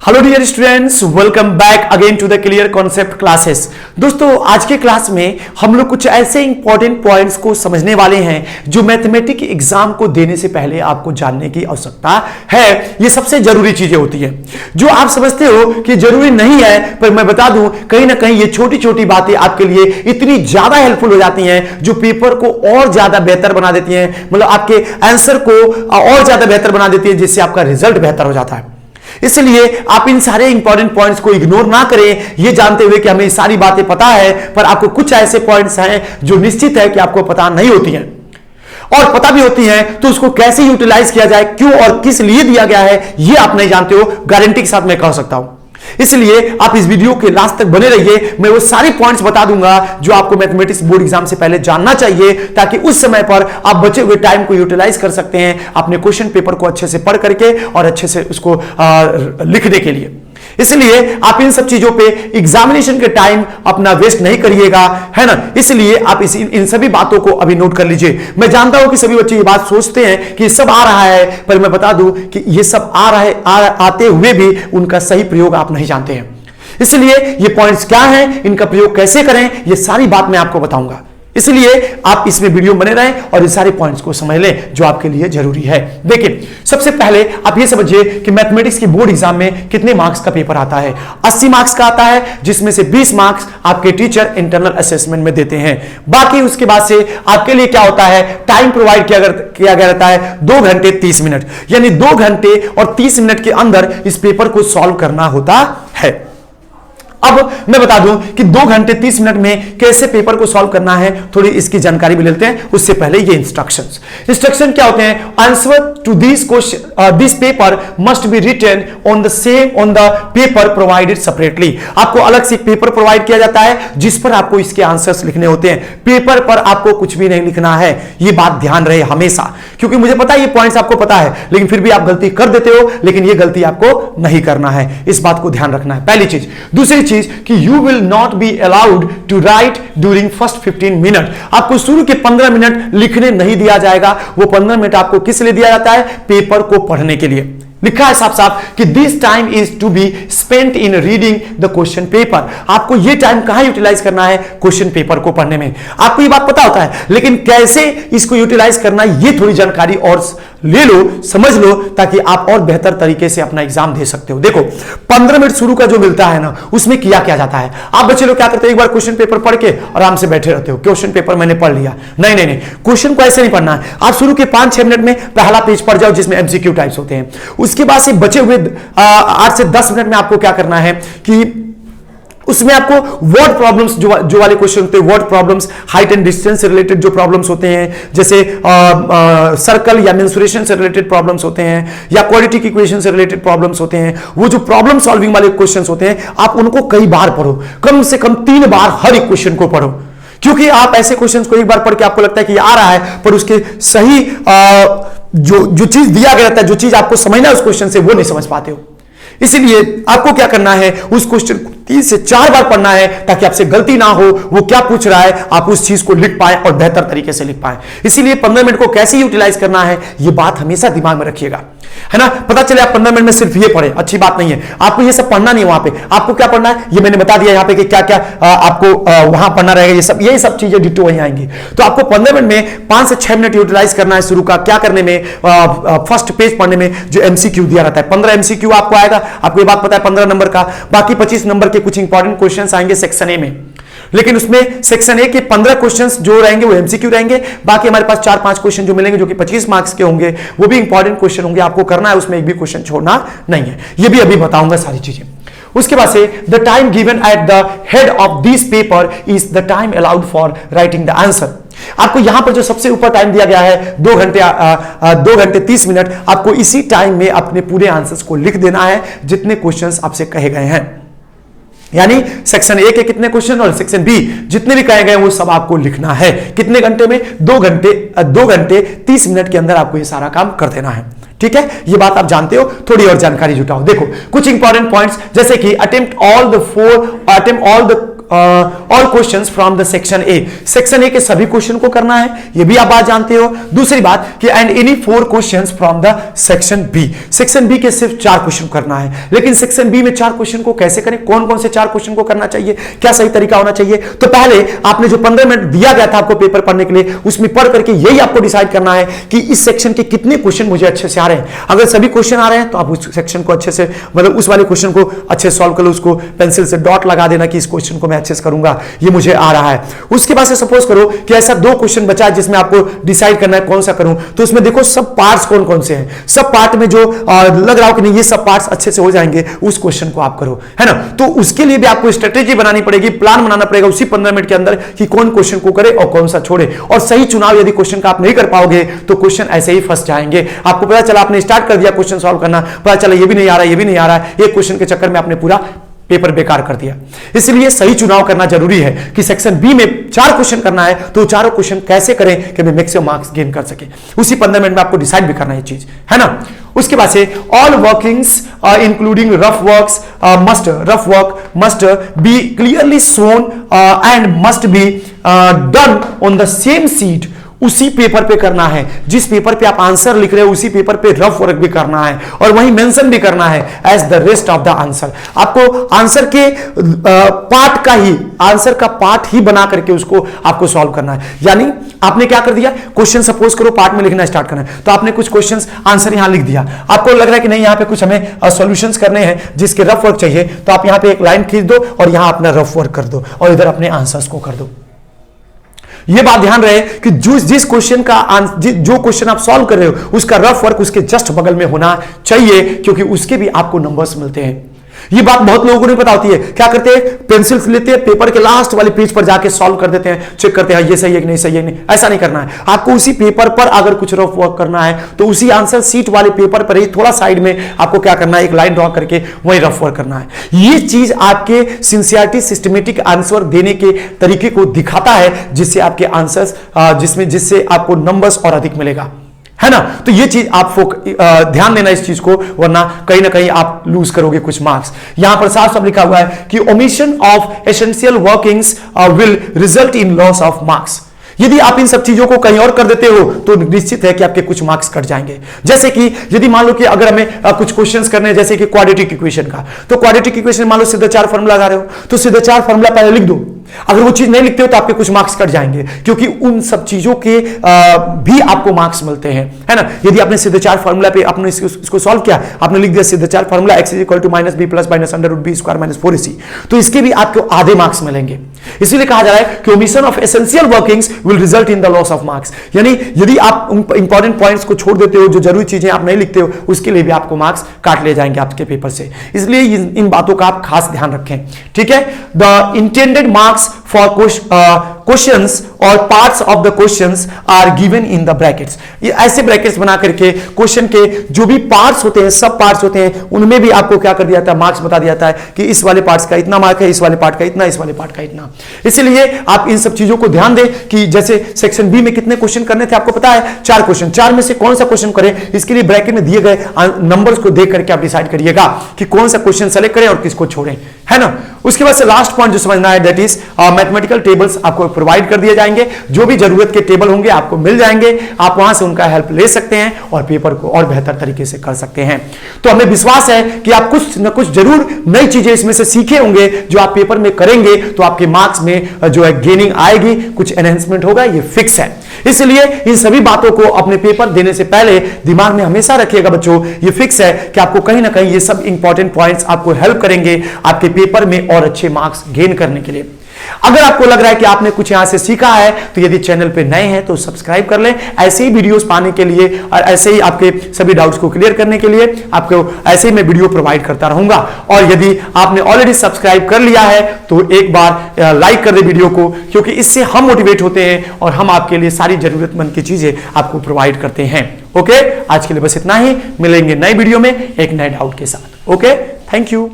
Hello dear students, welcome back again to the clear concept classes. दोस्तों, आज के class में हम लोग कुछ ऐसे इंपॉर्टेंट पॉइंट्स को समझने वाले हैं जो मैथमेटिक्स एग्जाम को देने से पहले आपको जानने की आवश्यकता है। ये सबसे जरूरी चीजें होती है जो आप समझते हो कि जरूरी नहीं है, पर मैं बता दूं कहीं ना कहीं ये छोटी छोटी बातें आपके लिए इतनी ज्यादा हेल्पफुल हो जाती हैं जो पेपर को और ज्यादा बेहतर बना देती हैं, मतलब आपके आंसर को और ज्यादा बेहतर बना देती है, जिससे आपका रिजल्ट बेहतर हो जाता है। इसलिए आप इन सारे इंपॉर्टेंट पॉइंट्स को इग्नोर ना करें, ये जानते हुए कि हमें सारी बातें पता है, पर आपको कुछ ऐसे पॉइंट्स हैं जो निश्चित है कि आपको पता नहीं होती हैं, और पता भी होती हैं तो उसको कैसे यूटिलाइज किया जाए, क्यों और किस लिए दिया गया है, ये आप नहीं जानते हो, गारंटी के साथ मैं कह सकता हूं। इसलिए आप इस वीडियो के लास्ट तक बने रहिए, मैं वो सारी पॉइंट्स बता दूंगा जो आपको मैथमेटिक्स बोर्ड एग्जाम से पहले जानना चाहिए, ताकि उस समय पर आप बचे हुए टाइम को यूटिलाइज कर सकते हैं अपने क्वेश्चन पेपर को अच्छे से पढ़ करके और अच्छे से उसको लिखने के लिए। इसलिए आप इन सब चीजों पे एग्जामिनेशन के टाइम अपना वेस्ट नहीं करिएगा, है ना। इसलिए आप इन सभी बातों को अभी नोट कर लीजिए। मैं जानता हूं कि सभी बच्चे ये बात सोचते हैं कि सब आ रहा है, पर मैं बता दूं कि ये सब आ रहा है, आते हुए भी उनका सही प्रयोग आप नहीं जानते हैं। इसलिए ये पॉइंट्स क्या हैं, इनका प्रयोग कैसे करें, ये सारी बात मैं आपको बताऊंगा। इसलिए आप इसमें वीडियो बने रहें और ये सारे पॉइंट्स को समझ लें जो आपके लिए जरूरी है। देखिए, सबसे पहले आप ये समझिए कि मैथमेटिक्स की बोर्ड एग्जाम में कितने मार्क्स का पेपर आता है। 80 मार्क्स का आता है, जिसमें से 20 मार्क्स आपके टीचर इंटरनल असेसमेंट में देते हैं। बाकी उसके बाद से आपके लिए क्या होता है, टाइम प्रोवाइड किया गया रहता है 2 घंटे 30 मिनट, यानी 2 घंटे और 30 मिनट के अंदर इस पेपर को सॉल्व करना होता है। अब मैं बता दूं कि 2 घंटे 30 मिनट में कैसे पेपर को सॉल्व करना है, थोड़ी इसकी जानकारी भी लेते हैं। उससे पहले ये इंस्ट्रक्शन क्या होते हैं। Answer to this question, this paper must be written on the paper provided separately. आपको अलग से पेपर प्रोवाइड किया जाता है जिस पर आपको इसके आंसर्स लिखने होते हैं। पेपर पर आपको कुछ भी नहीं लिखना है, ये बात ध्यान रहे हमेशा, क्योंकि मुझे पता है ये पॉइंट्स आपको पता है, लेकिन फिर भी आप गलती कर देते हो। लेकिन ये गलती आपको नहीं करना है, इस बात को ध्यान रखना है, पहली चीज। दूसरी चीज कि you will not be allowed to write during first 15 minute. आपको शुरू के 15 मिनट लिखने नहीं दिया जाएगा। वो 15 मिनट आपको किस लिए दिया जाता है, पेपर को पढ़ने के लिए। लिखा है साफ साफ कि this time is to be spent in reading the question paper. आपको ये टाइम कहां यूटिलाइज करना है, क्वेश्चन पेपर को पढ़ने में। आपको ये बात पता होता है, लेकिन कैसे इसको यूटिलाइज करना है ये थोड़ी जानकारी और ले लो, समझ लो, ताकि आप और बेहतर तरीके से अपना एग्जाम दे सकते हो। देखो, 15 मिनट शुरू का जो मिलता है ना, उसमें किया क्या जाता है। आप बच्चे लोग क्या करते हो, एक बार क्वेश्चन पेपर पढ़ के आराम से बैठे रहते हो, क्वेश्चन पेपर मैंने पढ़ लिया। नहीं नहीं नहीं, क्वेश्चन को ऐसे नहीं पढ़ना है। आप शुरू के 5-6 मिनट में पहला पेज पढ़ जाओ जिसमें एमसीक्यू टाइप्स होते हैं। उसके बाद से बचे हुए 8 से 10 मिनट में आपको क्या करना है कि उसमें आपको वर्ड प्रॉब्लम्स जो वाले क्वेश्चन होते हैं, word problems, height and distance से रिलेटेड जो प्रॉब्लम्स होते हैं, जैसे सर्कल या मेंसुरेशन से रिलेटेड प्रॉब्लम्स होते हैं, या क्वाड्रेटिक इक्वेशन से रिलेटेड प्रॉब्लम्स होते हैं, वो जो प्रॉब्लम सॉल्विंग वाले क्वेश्चंस होते हैं, आप उनको कई बार पढ़ो, कम से कम 3 बार हर एक क्वेश्चन को पढ़ो। क्योंकि आप ऐसे क्वेश्चंस को एक बार पढ़ के आपको लगता है कि ये आ रहा है, पर उसके सही जो चीज दिया गया रहता है, जो चीज आपको समझना है उस क्वेश्चन से, वो नहीं समझ पाते हो। इसलिए आपको क्या करना है, उस क्वेश्चन को 3 से 4 बार पढ़ना है, ताकि आपसे गलती ना हो, वो क्या पूछ रहा है आप उस चीज को लिख पाए और बेहतर तरीके से लिख पाए। इसीलिए 15 मिनट को कैसे यूटिलाइज करना है, ये बात हमेशा दिमाग में रखिएगा, है ना। पता चले आप 15 मिनट में सिर्फ ये पढ़े, अच्छी बात नहीं है। आपको ये सब पढ़ना नहीं है, वहां पे आपको क्या पढ़ना है ये मैंने बता दिया यहाँ पे कि क्या क्या आपको वहां पढ़ना रहेगा। ये सब चीजें डिट्टो वहीं आएंगी। तो आपको 15 मिनट में 5 से 6 मिनट यूटिलाइज करना है शुरू का, क्या करने में, फर्स्ट पेज पढ़ने में, जो एमसीक्यू दिया रहता है। 15 एमसीक्यू आपको आएगा, आपको ये बात पता है 15 नंबर का। बाकी 25 नंबर के कुछ इंपॉर्टेंट क्वेश्चंस आएंगे सेक्शन ए में, लेकिन उसमें सेक्शन ए के 15 क्वेश्चंस जो रहेंगे वो एमसीक्यू रहेंगे। बाकी हमारे पास 4-5 क्वेश्चन जो मिलेंगे जो कि 25 मार्क्स के होंगे, वो भी इंपॉर्टेंट क्वेश्चन होंगे। आपको करना है, उसमें एक भी क्वेश्चन छोड़ना नहीं है। ये भी अभी बताऊंगा सारी चीजें। उसके बाद से the time given at the head of this paper is the time allowed for writing the answer. आपको यहां पर जो सबसे ऊपर टाइम दिया गया है 2 घंटे 30 मिनट, आपको इसी टाइम में अपने पूरे आंसर्स को लिख देना है जितने क्वेश्चंस आपसे कहे गए हैं। यानी सेक्शन ए के कितने क्वेश्चन और सेक्शन बी जितने भी कहे गए वो सब आपको लिखना है। कितने घंटे में, 2 घंटे 30 मिनट के अंदर आपको ये सारा काम कर देना है। ठीक है, ये बात आप जानते हो। थोड़ी और जानकारी जुटाओ। देखो, कुछ इंपॉर्टेंट पॉइंट्स, जैसे कि attempt all the all questions from the section A. Section A के सभी क्वेश्चन को करना है, ये भी आप बात जानते हो। दूसरी बात कि and any 4 questions from the section B. Section B के सिर्फ 4 क्वेश्चन करना है, लेकिन सेक्शन बी में 4 क्वेश्चन को कैसे करें, कौन कौन से 4 क्वेश्चन को करना चाहिए, क्या सही तरीका होना चाहिए। तो पहले आपने जो 15 मिनट दिया गया था आपको पेपर पढ़ने के लिए, उसमें पढ़ करके यही आपको डिसाइड करना है कि इस सेक्शन के कितने क्वेश्चन मुझे अच्छे से आ रहे हैं। अगर सभी क्वेश्चन आ रहे हैं तो आप उस सेक्शन को अच्छे से, मतलब उस वाले क्वेश्चन को अच्छे से सॉल्व कर लो, उसको पेंसिल से डॉट लगा देना कि इस क्वेश्चन को मैं अच्छे से करूंगा, ये मुझे आ रहा है। उसके बाद से सपोज करो कि ऐसा 2 क्वेश्चन बचा है जिसमें आपको डिसाइड करना है कौन सा करूं, तो उसमें देखो सब पार्ट्स कौन कौन से हैं, सब पार्ट में जो लग रहा हो कि नहीं ये सब पार्ट्स अच्छे से हो जाएंगे, उस क्वेश्चन को आप करो, है ना। तो उसके लिए भी आपको स्ट्रेटेजी बनानी पड़ेगी, प्लान बनाना पड़ेगा उसी 15 मिनट के अंदर कि कौन क्वेश्चन को करे और कौन सा छोड़े। और सही चुनाव यदि क्वेश्चन का आप नहीं कर पाओगे तो क्वेश्चन ऐसे ही फंस जाएंगे। आपको पता चला आपने स्टार्ट कर दिया क्वेश्चन सॉल्व करना, पता चला ये भी नहीं आ रहा, ये भी नहीं आ रहा है, एक क्वेश्चन के चक्कर में आपने पूरा पेपर बेकार कर दिया। इसलिए सही चुनाव करना जरूरी है कि सेक्शन बी में 4 क्वेश्चन करना है, तो चारों क्वेश्चन कैसे करें कि मैं मैक्सिमम मार्क्स गेन कर सके, उसी 15 मिनट में आपको डिसाइड भी करना है चीज, है ना। उसके बाद से all workings including rough work must be clearly shown and must be done on the same seat. उसी पेपर पे करना है, जिस पेपर पे आप आंसर लिख रहे हो उसी पेपर पे रफ वर्क भी करना है और वहीं मेंशन भी करना है as the rest of the answer. आपको आंसर के पार्ट का ही, आंसर का पार्ट ही बना करके उसको आपको सॉल्व करना है। यानी आपने क्या कर दिया, क्वेश्चन सपोज करो पार्ट में लिखना स्टार्ट करना है, तो आपने कुछ क्वेश्चंस आंसर यहां लिख दिया, आपको लग रहा है कि नहीं यहां पे कुछ हमें सॉल्यूशंस करने हैं जिसके रफ वर्क चाहिए, तो आप यहां पे एक लाइन खींच दो और यहां अपना रफ वर्क कर दो और इधर अपने आंसर्स को कर दो। यह बात ध्यान रहे कि जिस क्वेश्चन का जो क्वेश्चन आप सॉल्व कर रहे हो उसका रफ वर्क उसके जस्ट बगल में होना चाहिए, क्योंकि उसके भी आपको नंबर्स मिलते हैं। ये बात बहुत लोगों को नहीं पता होती है, क्या करते हैं पेंसिल लेते हैं, पेपर के लास्ट वाले पेज पर जाके सॉल्व कर देते हैं, चेक करते हैं ये सही है कि नहीं सही है, नहीं ऐसा नहीं करना है। आपको उसी पेपर पर अगर कुछ रफ वर्क करना है तो उसी आंसर सीट वाले पेपर पर ही थोड़ा साइड में आपको क्या करना है, एक लाइन ड्रॉ करके वही रफ वर्क करना है। ये चीज आपके सिंसियरिटी सिस्टमेटिक आंसर देने के तरीके को दिखाता है, जिससे आपके आंसर्स जिससे आपको नंबर्स और अधिक मिलेगा, है ना। तो ये चीज आप ध्यान देना इस चीज को, वरना कहीं ना कहीं आप लूज करोगे कुछ मार्क्स। यहां पर साफ साफ लिखा हुआ है कि omission of essential workings will result in loss of marks. यदि आप इन सब चीजों को कहीं और कर देते हो तो निश्चित है कि आपके कुछ मार्क्स कट जाएंगे। जैसे कि यदि मान लो कि अगर हमें कुछ क्वेश्चंस करने हैं जैसे कि क्वाड्रेटिक इक्वेशन का, तो क्वाड्रेटिक इक्वेशन मान लो सीधा 4 फार्मूला लगा रहे हो, तो सीधा 4 फार्मूला पहले लिख दो। अगर वो चीज नहीं लिखते हो तो आपके कुछ मार्क्स कट जाएंगे, क्योंकि उन सब चीजों के भी आपको मार्क्स मिलते हैं, है ना। यदि आपने सीधे 4 फार्मूला पे आपने इसको सॉल्व किया, आपने लिख दिया सीधे 4 formula x = -b + -√b² - 4ac, तो इसके भी आपको आधे मार्क्स मिलेंगे। इसीलिए कहा जा रहा है कि omission of essential workings will result in the loss of marks. यानी यदि आप इंपॉर्टेंट पॉइंट्स को छोड़ देते हो, जो जरूरी चीजें आप नहीं लिखते हो, उसके लिए भी आपको मार्क्स काट ले जाएंगे आपके पेपर से। इसलिए इन बातों का आप खास ध्यान रखें, ठीक है। The intended marks for questions और parts of the questions are given in the brackets. ये ऐसे ब्रैकेट्स बना करके क्वेश्चन के जो भी पार्ट्स होते हैं, सब पार्ट्स होते हैं, उनमें भी आपको क्या कर दिया जाता है, मार्क्स बता दिया जाता है कि इस वाले पार्ट्स का इतना मार्क है, इस वाले पार्ट का इतना, इस वाले पार्ट का इतना। इसलिए आप इन सब चीजों को ध्यान दें कि जैसे सेक्शन बी में कितने क्वेश्चन करने थे आपको पता है, 4 क्वेश्चन, 4 में से कौन सा क्वेश्चन करें, इसके लिए ब्रैकेट में दिए गए नंबर्स को देख करके आप डिसाइड करिएगा कि कौन सा क्वेश्चन सेलेक्ट करें और किसको छोड़ें, है ना। उसके बाद से लास्ट पॉइंट जो समझना है, दैट इज मैथमेटिकल टेबल्स आपको प्रोवाइड कर दिए जाएंगे। जो भी जरूरत के टेबल होंगे आपको मिल जाएंगे, आप वहां से उनका हेल्प ले सकते हैं और पेपर को और बेहतर तरीके से कर सकते हैं। तो हमें विश्वास है कि आप कुछ न कुछ जरूर नई चीजें इसमें से सीखे होंगे, जो आप पेपर में करेंगे तो आपके मार्क्स में जो है गेनिंग आएगी, कुछ एनहेंसमेंट होगा, ये फिक्स है। इसलिए इन सभी बातों को अपने पेपर देने से पहले दिमाग में हमेशा रखिएगा बच्चों, ये फिक्स है कि आपको कहीं ना कहीं ये सब इंपॉर्टेंट पॉइंट्स आपको हेल्प करेंगे आपके पेपर में और अच्छे मार्क्स गेन करने के लिए। अगर आपको लग रहा है कि आपने कुछ यहां से सीखा है तो यदि चैनल पे नए हैं तो सब्सक्राइब कर लें, ऐसे ही वीडियोस पाने के लिए और ऐसे ही आपके सभी डाउट्स को क्लियर करने के लिए आपको ऐसे ही मैं वीडियो प्रोवाइड करता रहूंगा। और यदि आपने ऑलरेडी सब्सक्राइब कर लिया है तो एक बार लाइक कर दे वीडियो को, क्योंकि इससे हम मोटिवेट होते हैं और हम आपके लिए सारी जरूरतमंद की चीजें आपको प्रोवाइड करते हैं। ओके, आज के लिए बस इतना ही, मिलेंगे नए वीडियो में एक नए डाउट के साथ। Okay, thank you.